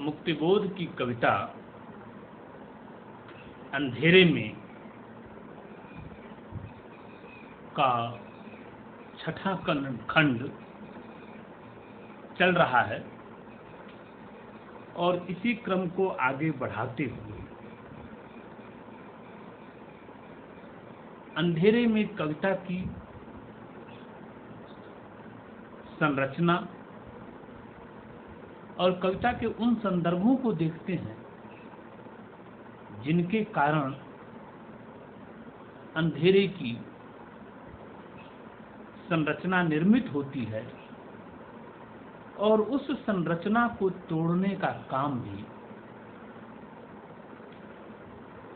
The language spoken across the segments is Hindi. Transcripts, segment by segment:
मुक्तिबोध की कविता अंधेरे में का छठा खंड चल रहा है और इसी क्रम को आगे बढ़ाते हुए अंधेरे में कविता की संरचना और कविता के उन संदर्भों को देखते हैं जिनके कारण अंधेरे की संरचना निर्मित होती है और उस संरचना को तोड़ने का काम भी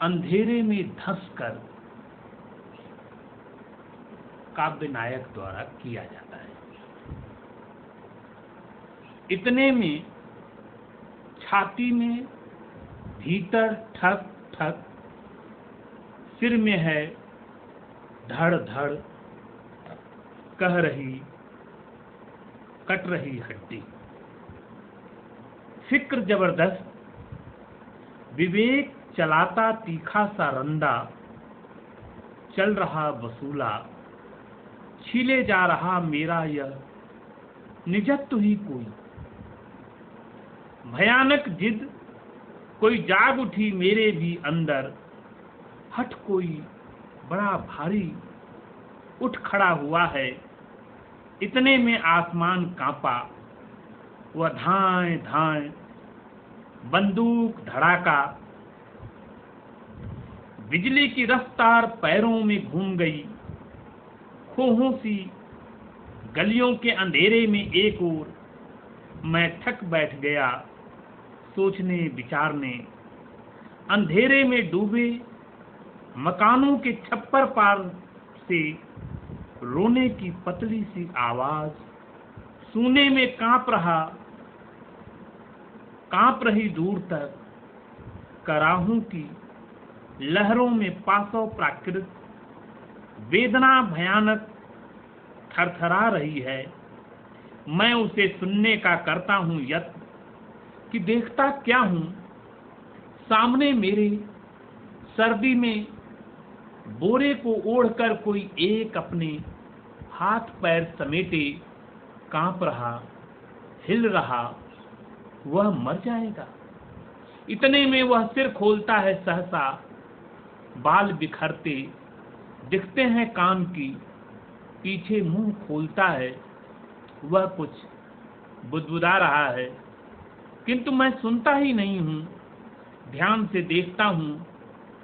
अंधेरे में धंसकर काव्य नायक द्वारा किया जाता है। इतने में छाती में भीतर ठक ठक, सिर में है धड़ धड़, कह रही कट रही हड्डी। फिक्र जबरदस्त, विवेक चलाता तीखा सा रंदा, चल रहा वसूला, छीले जा रहा मेरा यह निजत्व ही कोई। भयानक जिद कोई जाग उठी मेरे भी अंदर, हट कोई बड़ा भारी उठ खड़ा हुआ है। इतने में आसमान कांपा, वह धाएं धाएं, बंदूक धड़ाका, बिजली की रफ्तार पैरों में घूम गई। खोहों सी गलियों के अंधेरे में एक ओर मैं थक बैठ गया, सोचने विचारने। अंधेरे में डूबे मकानों के छप्पर पार से रोने की पतली सी आवाज सुने में कांप रही दूर तक। कराहों की लहरों में पासों प्राकृत वेदना भयानक थरथरा रही है। मैं उसे सुनने का करता हूं यत्न कि देखता क्या हूं सामने मेरे। सर्दी में बोरे को ओढ़कर कोई एक अपने हाथ पैर समेटे कांप रहा, हिल रहा, वह मर जाएगा। इतने में वह सिर खोलता है सहसा, बाल बिखरते दिखते हैं कान की। पीछे मुंह खोलता है, वह कुछ बुदबुदा रहा है, किंतु मैं सुनता ही नहीं हूं। ध्यान से देखता हूं,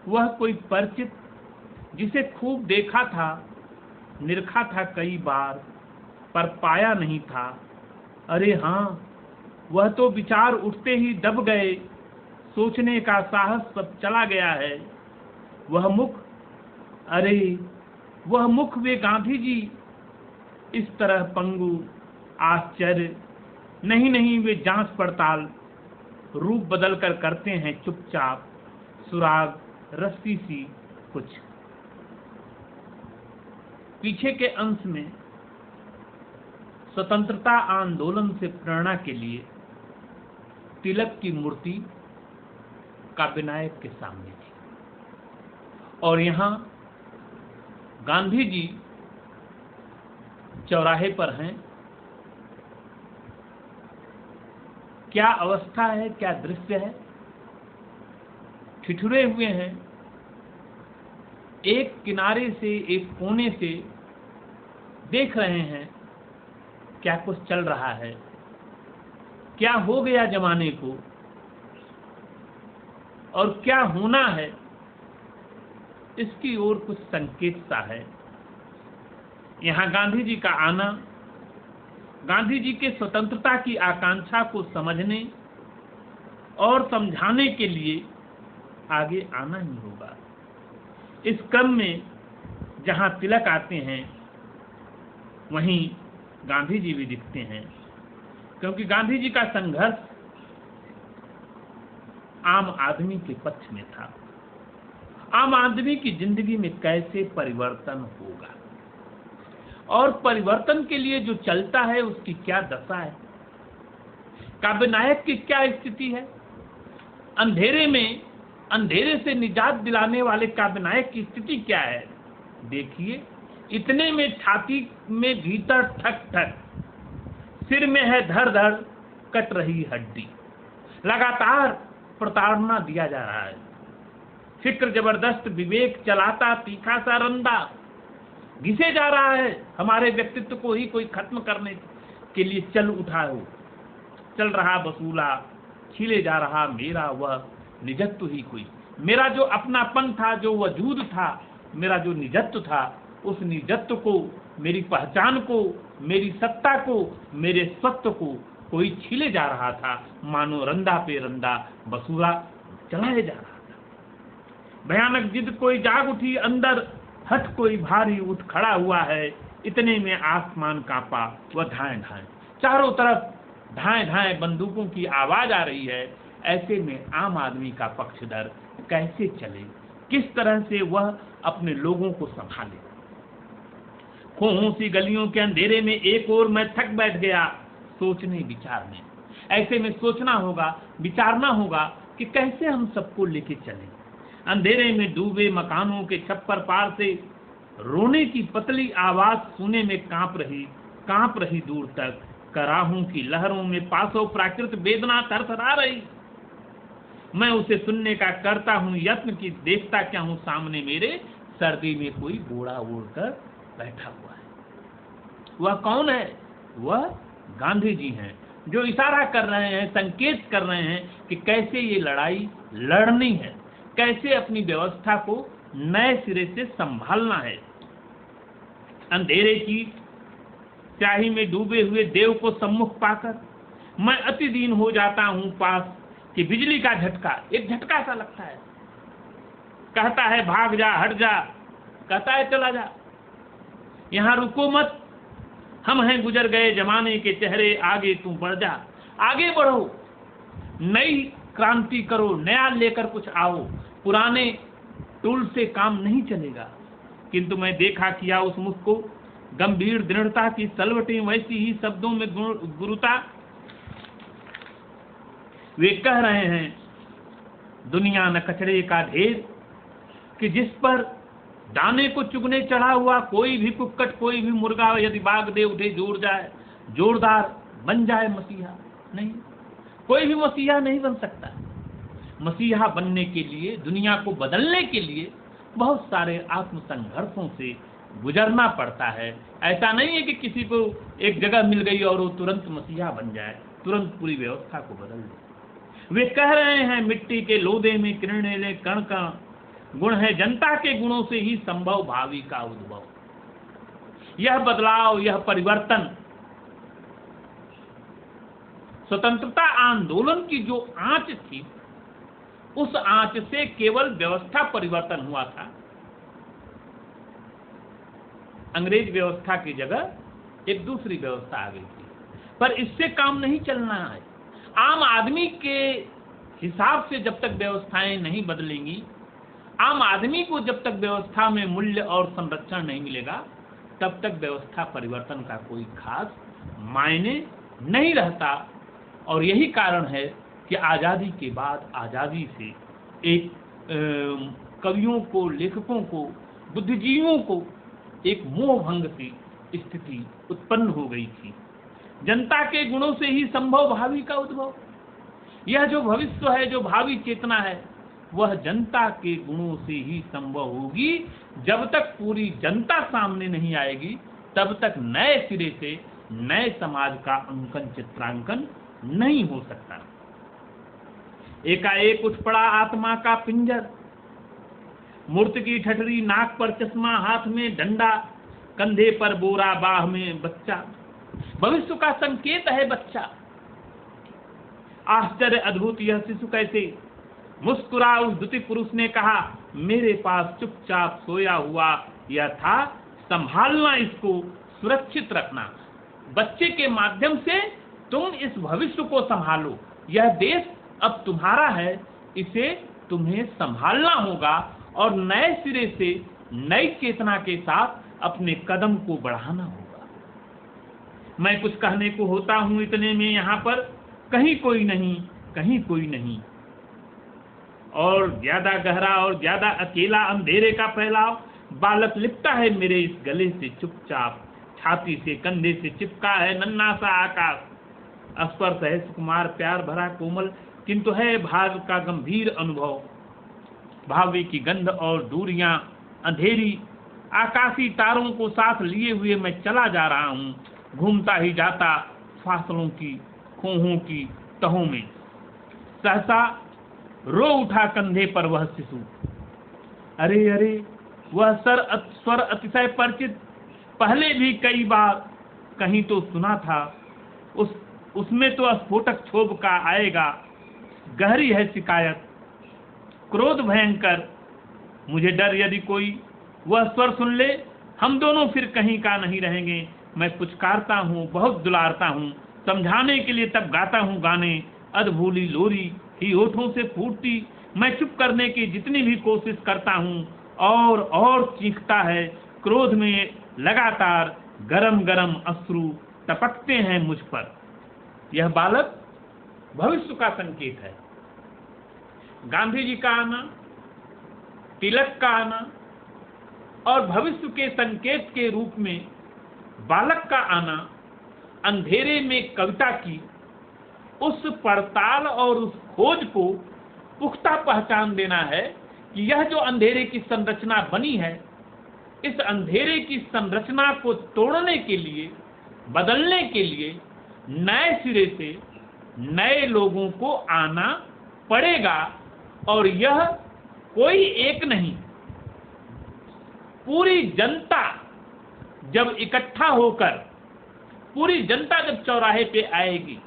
वह कोई परिचित जिसे खूब देखा था, निरखा था कई बार, पर पाया नहीं था। अरे हाँ, वह तो विचार उठते ही दब गए, सोचने का साहस सब चला गया है। वह मुख, अरे वह मुख, वे गांधी जी इस तरह पंगु, आश्चर्य नहीं, वे जांच पड़ताल रूप बदलकर करते हैं चुपचाप, सुराग रस्सी सी कुछ। पीछे के अंश में स्वतंत्रता आंदोलन से प्रेरणा के लिए तिलक की मूर्ति काव्य नायक के सामने थी और यहाँ गांधी जी चौराहे पर हैं। क्या अवस्था है, क्या दृश्य है। ठिठुरे हुए हैं, एक किनारे से एक कोने से देख रहे हैं क्या कुछ चल रहा है, क्या हो गया जमाने को और क्या होना है, इसकी ओर कुछ संकेत सा है। यहाँ गांधी जी का आना, गांधी जी के स्वतंत्रता की आकांक्षा को समझने और समझाने के लिए आगे आना ही होगा। इस क्रम में जहां तिलक आते हैं वहीं गांधी जी भी दिखते हैं, क्योंकि गांधी जी का संघर्ष आम आदमी के पक्ष में था। आम आदमी की जिंदगी में कैसे परिवर्तन होगा और परिवर्तन के लिए जो चलता है उसकी क्या दशा है, काव्य नायक की क्या स्थिति है? अंधेरे में, अंधेरे से निजात दिलाने वाले काव्य नायक की स्थिति क्या है? देखिए, इतने में छाती में भीतर ठक ठक, सिर में है धड़ धड़, कट रही हड्डी। लगातार प्रताड़ना दिया जा रहा है। फिक्र जबरदस्त, विवेक चलाता तीखा सा रंदा घिसे जा रहा है। हमारे व्यक्तित्व को ही कोई खत्म करने के लिए चल उठा हो। चल रहा वसूला, छीले जा रहा मेरा वह निजत्व ही कोई। मेरा जो अपनापन था, जो वजूद था, मेरा जो निजत्व था, उस निजत्व को, मेरी पहचान को, मेरी सत्ता को, मेरे सत्व को कोई छीले जा रहा था। मानो रंदा पे रंदा वसूला चलाए जा रहा था। भयानक जिद कोई जाग उठी अंदर, हट कोई भारी उठ खड़ा हुआ है। इतने में आसमान कांपा, वह धाएं धाएं, चारों तरफ धाएं धाएं बंदूकों की आवाज आ रही है। ऐसे में आम आदमी का पक्षधर कैसे चले? किस तरह से वह अपने लोगों को संभाले? खोहों सी गलियों के अंधेरे में एक ओर मैं थक बैठ गया, सोचने विचारने। ऐसे में सोचना होगा, विचारना होगा कि कैसे हम सबको लेके चलें। अंधेरे में डूबे मकानों के छप्पर पार से रोने की पतली आवाज सुने में कांप रही दूर तक। कराहों की लहरों में पासों प्राकृत वेदना थरथरा रही। मैं उसे सुनने का करता हूँ यत्न की देखता क्या हूँ सामने मेरे, सर्दी में कोई बोड़ा ओढ़कर बैठा हुआ है। वह कौन है? वह गांधी जी हैं, जो इशारा कर रहे हैं, संकेत कर रहे हैं कि कैसे ये लड़ाई लड़नी है, कैसे अपनी व्यवस्था को नए सिरे से संभालना है। अंधेरे की स्याही में डूबे हुए देव को सम्मुख पाकर मैं अति दीन हो जाता हूं पास कि बिजली का झटका, एक झटका सा लगता है। कहता है भाग जा, हट जा, कहता है चला जा, यहां रुको मत, हम हैं गुजर गए जमाने के चेहरे, आगे तू बढ़ जा, आगे बढ़ो, नई क्रांति करो, नया लेकर कुछ आओ, पुराने टूल से काम नहीं चलेगा। किंतु मैं देखा किया उस मुख को, गंभीर दृढ़ता की सलवटें वैसी ही शब्दों में गुरुता। वे कह रहे हैं दुनिया न कचरे का ढेर कि जिस पर दाने को चुगने चढ़ा हुआ कोई भी कुक्कट, कोई भी मुर्गा यदि बाग दे उठे जोर जाए, जोरदार बन जाए मसीहा। नहीं, कोई भी मसीहा नहीं बन सकता। मसीहा बनने के लिए, दुनिया को बदलने के लिए बहुत सारे आत्मसंघर्षों से गुजरना पड़ता है। ऐसा नहीं है कि किसी को एक जगह मिल गई और वो तुरंत मसीहा बन जाए, तुरंत पूरी व्यवस्था को बदल दे। वे कह रहे हैं मिट्टी के लोदे में किरणेले कण का गुण है, जनता के गुणों से ही संभव भावी का उद्भव। यह बदलाव, यह परिवर्तन, स्वतंत्रता आंदोलन की जो आंच थी, उस आंच से केवल व्यवस्था परिवर्तन हुआ था। अंग्रेज व्यवस्था की जगह एक दूसरी व्यवस्था आ गई थी, पर इससे काम नहीं चलना है। आम आदमी के हिसाब से जब तक व्यवस्थाएं नहीं बदलेंगी, आम आदमी को जब तक व्यवस्था में मूल्य और संरक्षण नहीं मिलेगा, तब तक व्यवस्था परिवर्तन का कोई खास मायने नहीं रहता। और यही कारण है कि आज़ादी के बाद, आज़ादी से एक कवियों को, लेखकों को, बुद्धिजीवियों को एक मोहभंग की स्थिति उत्पन्न हो गई थी। जनता के गुणों से ही संभव भावी का उद्भव। यह जो भविष्य है, जो भावी चेतना है, वह जनता के गुणों से ही संभव होगी। जब तक पूरी जनता सामने नहीं आएगी, तब तक नए सिरे से नए समाज का अंकन, चित्रांकन नहीं हो सकता। एकाएक उठ पड़ा आत्मा का पिंजर, मूर्त की ठठरी, नाक पर चश्मा, हाथ में डंडा, कंधे पर बोरा, बाह में बच्चा। भविष्य का संकेत है बच्चा। आश्चर्य अद्भुत यह शिशु कैसे मुस्कुरा। उस द्वितीय पुरुष ने कहा, मेरे पास चुपचाप सोया हुआ यह था, संभालना, इसको सुरक्षित रखना। बच्चे के माध्यम से तुम इस भविष्य को संभालो। यह देश अब तुम्हारा है, इसे तुम्हें संभालना होगा और नए सिरे से नई चेतना के साथ अपने कदम को बढ़ाना होगा। मैं कुछ कहने को होता हूं, इतने में यहाँ पर कहीं कोई नहीं, कहीं कोई नहीं। और ज्यादा गहरा और ज्यादा अकेला अंधेरे का फैलाव, बालक लिपटा है मेरे इस गले से चुपचाप, छाती से कंधे से चिपका है नन्हा सा आकाश, स्पर्श है सुकुमार प्यार भरा कोमल, किंतु है भाग का गंभीर अनुभव, भावे की गंध और दूरियां अंधेरी, आकाशी तारों को साथ लिए हुए मैं चला जा रहा हूँ, घूमता ही जाता फासलों की खोहों की तहों में। सहसा रो उठा कंधे पर वह शिशु, अरे अरे वह स्वर अतिशय परिचित, पहले भी कई बार कहीं तो सुना था, उसमें तो स्फोटक क्षोभ का आएगा, गहरी है शिकायत, क्रोध भयंकर, मुझे डर यदि कोई वह स्वर सुन ले, हम दोनों फिर कहीं का नहीं रहेंगे। मैं पुचकारता हूँ, बहुत दुलारता हूँ, समझाने के लिए तब गाता हूँ गाने, अधभूली लोरी ही होठों से फूटती, मैं चुप करने की जितनी भी कोशिश करता हूँ और चीखता है, क्रोध में लगातार गरम गरम अश्रु टपकते हैं मुझ पर। यह बालक भविष्य का संकेत है। गांधी जी का आना, तिलक का आना और भविष्य के संकेत के रूप में बालक का आना, अंधेरे में कविता की उस पड़ताल और उस खोज को पुख्ता पहचान देना है कि यह जो अंधेरे की संरचना बनी है, इस अंधेरे की संरचना को तोड़ने के लिए, बदलने के लिए नए सिरे से नए लोगों को आना पड़ेगा। और यह कोई एक नहीं, पूरी जनता जब इकट्ठा होकर, पूरी जनता जब चौराहे पे आएगी,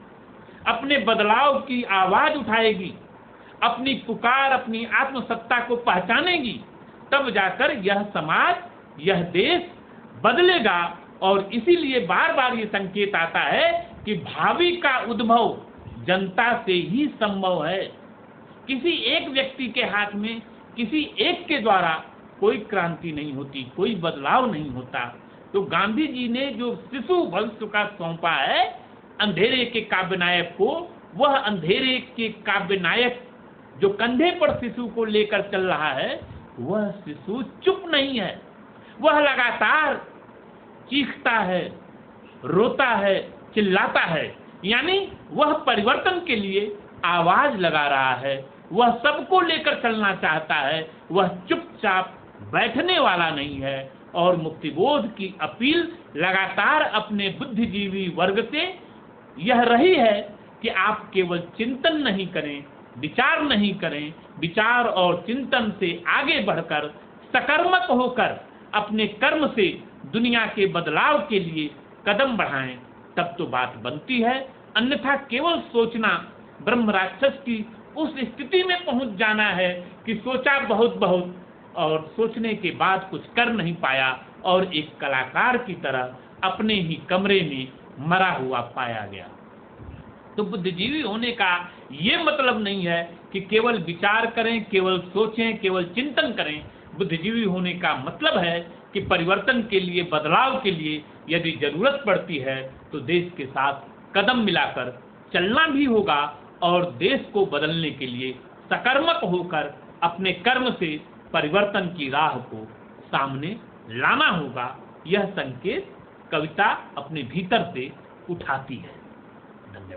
अपने बदलाव की आवाज उठाएगी, अपनी पुकार, अपनी आत्मसत्ता को पहचानेगी, तब जाकर यह समाज, यह देश बदलेगा। और इसीलिए बार बार ये संकेत आता है कि भावी का उद्भव जनता से ही संभव है। किसी एक व्यक्ति के हाथ में, किसी एक के द्वारा कोई क्रांति नहीं होती, कोई बदलाव नहीं होता। तो गांधी जी ने जो शिशु भविष्य का सौंपा है अंधेरे के काव्य नायक को, वह अंधेरे के काव्य नायक जो कंधे पर शिशु को लेकर चल रहा है, वह शिशु चुप नहीं है, वह लगातार चीखता है, रोता है, चिल्लाता है, यानी वह परिवर्तन के लिए आवाज लगा रहा है, वह सबको लेकर चलना चाहता है, वह चुपचाप बैठने वाला नहीं है। और मुक्तिबोध की अपील लगातार अपने बुद्धिजीवी वर्ग से यह रही है कि आप केवल चिंतन नहीं करें, विचार नहीं करें, विचार और चिंतन से आगे बढ़कर सकर्मक होकर अपने कर्म से दुनिया के बदलाव के लिए कदम बढ़ाएं, तब तो बात बनती है। अन्यथा केवल सोचना, ब्रह्म राक्षस की उस स्थिति में पहुंच जाना है कि सोचा बहुत बहुत और सोचने के बाद कुछ कर नहीं पाया और एक कलाकार की तरह अपने ही कमरे में मरा हुआ पाया गया। तो बुद्धिजीवी होने का ये मतलब नहीं है कि केवल विचार करें, केवल सोचें, केवल चिंतन करें। बुद्धिजीवी होने का मतलब है कि परिवर्तन के लिए, बदलाव के लिए यदि जरूरत पड़ती है तो देश के साथ कदम मिलाकर चलना भी होगा और देश को बदलने के लिए सकर्मक होकर अपने कर्म से परिवर्तन की राह को सामने लाना होगा। यह संकेत कविता अपने भीतर से उठाती है। धन्यवाद।